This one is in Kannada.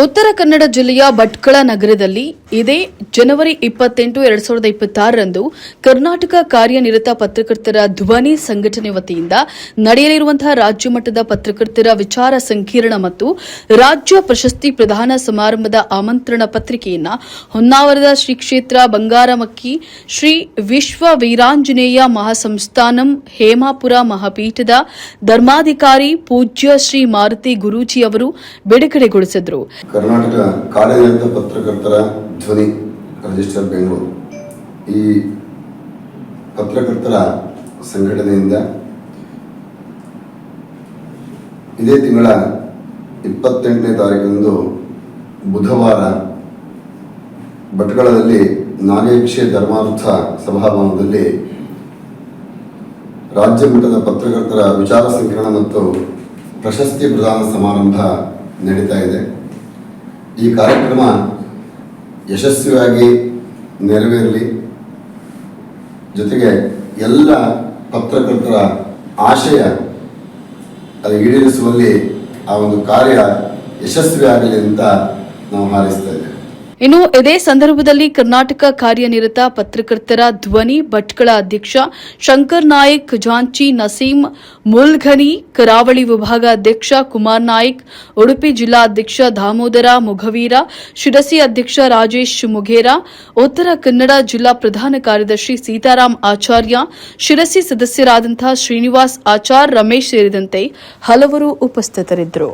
ಉತ್ತರ ಕನ್ನಡ ಜಿಲ್ಲೆಯ ಭಟ್ಕಳ ನಗರದಲ್ಲಿ ಇದೇ ಜನವರಿ 28, 2026ರಂದು ಕರ್ನಾಟಕ ಕಾರ್ಯನಿರತ ಪತ್ರಕರ್ತರ ಧ್ವನಿ ಸಂಘಟನೆ ವತಿಯಿಂದ ನಡೆಯಲಿರುವಂತಹ ರಾಜ್ಯ ಮಟ್ಟದ ಪತ್ರಕರ್ತರ ವಿಚಾರ ಸಂಕಿರಣ ಮತ್ತು ರಾಜ್ಯ ಪ್ರಶಸ್ತಿ ಪ್ರದಾನ ಸಮಾರಂಭದ ಆಮಂತ್ರಣ ಪತ್ರಿಕೆಯನ್ನು ಹೊನ್ನಾವರದ ಶ್ರೀ ಕ್ಷೇತ್ರ ಬಂಗಾರಮಕ್ಕಿ ಶ್ರೀ ವಿಶ್ವ ವೀರಾಂಜನೇಯ ಮಹಾಸಂಸ್ಥಾನಂ ಹೇಮಾಪುರ ಮಹಾಪೀಠದ ಧರ್ಮಾಧಿಕಾರಿ ಪೂಜ್ಯ ಶ್ರೀ ಮಾರುತಿ ಗುರೂಜಿ ಅವರು ಬಿಡುಗಡೆಗೊಳಿಸಿದರು. ಕರ್ನಾಟಕ ಕಾರ್ಯನಿರತ ಪತ್ರಕರ್ತರ ಧ್ವನಿ ರಿಜಿಸ್ಟರ್ ಬೆಂಗಳೂರು ಈ ಪತ್ರಕರ್ತರ ಸಂಘಟನೆಯಿಂದ ಇದೇ ತಿಂಗಳ 28ನೇ ತಾರೀಕಿನಂದು ಬುಧವಾರ ಭಟ್ಕಳದಲ್ಲಿ ನಾಗೇಕ್ಷೆ ಧರ್ಮಾರ್ಥ ಸಭಾಭವನದಲ್ಲಿ ರಾಜ್ಯ ಮಟ್ಟದ ಪತ್ರಕರ್ತರ ವಿಚಾರ ಸಂಕಿರಣ ಮತ್ತು ಪ್ರಶಸ್ತಿ ಪ್ರದಾನ ಸಮಾರಂಭ ನಡೀತಾ ಇದೆ. ಈ ಕಾರ್ಯಕ್ರಮ ಯಶಸ್ವಿಯಾಗಿ ನೆರವೇರಲಿ, ಜೊತೆಗೆ ಎಲ್ಲ ಪತ್ರಕರ್ತರ ಆಶಯ ಅದು ಈಡೇರಿಸುವಲ್ಲಿ ಆ ಒಂದು ಕಾರ್ಯ ಯಶಸ್ವಿಯಾಗಲಿ ಅಂತ ನಾವು ಹಾರೈಸ್ತಾ ಇದ್ದೇವೆ. ಇನ್ನು ಇದೇ ಸಂದರ್ಭದಲ್ಲಿ ಕರ್ನಾಟಕ ಕಾರ್ಯನಿರತ ಪತ್ರಕರ್ತರ ಧ್ವನಿ ಭಟ್ಕಳ ಅಧ್ಯಕ್ಷ ಶಂಕರ್ ನಾಯಕ್ ಖಜಾಂಚಿ, ನಸೀಂ ಮುಲ್ಘನಿ ಕರಾವಳಿ ವಿಭಾಗ ಅಧ್ಯಕ್ಷ ಕುಮಾರ್ ನಾಯಕ್, ಉಡುಪಿ ಜಿಲ್ಲಾ ಅಧ್ಯಕ್ಷ ದಾಮೋದರ ಮುಘವೀರ, ಶಿರಸಿ ಅಧ್ಯಕ್ಷ ರಾಜೇಶ್ ಮುಘೇರಾ, ಉತ್ತರ ಕನ್ನಡ ಜಿಲ್ಲಾ ಪ್ರಧಾನ ಕಾರ್ಯದರ್ಶಿ ಸೀತಾರಾಮ್ ಆಚಾರ್ಯ, ಶಿರಸಿ ಸದಸ್ಯರಾದಂತಹ ಶ್ರೀನಿವಾಸ್ ಆಚಾರ್, ರಮೇಶ್ ಸೇರಿದಂತೆ ಹಲವರು ಉಪಸ್ಥಿತರಿದ್ದರು.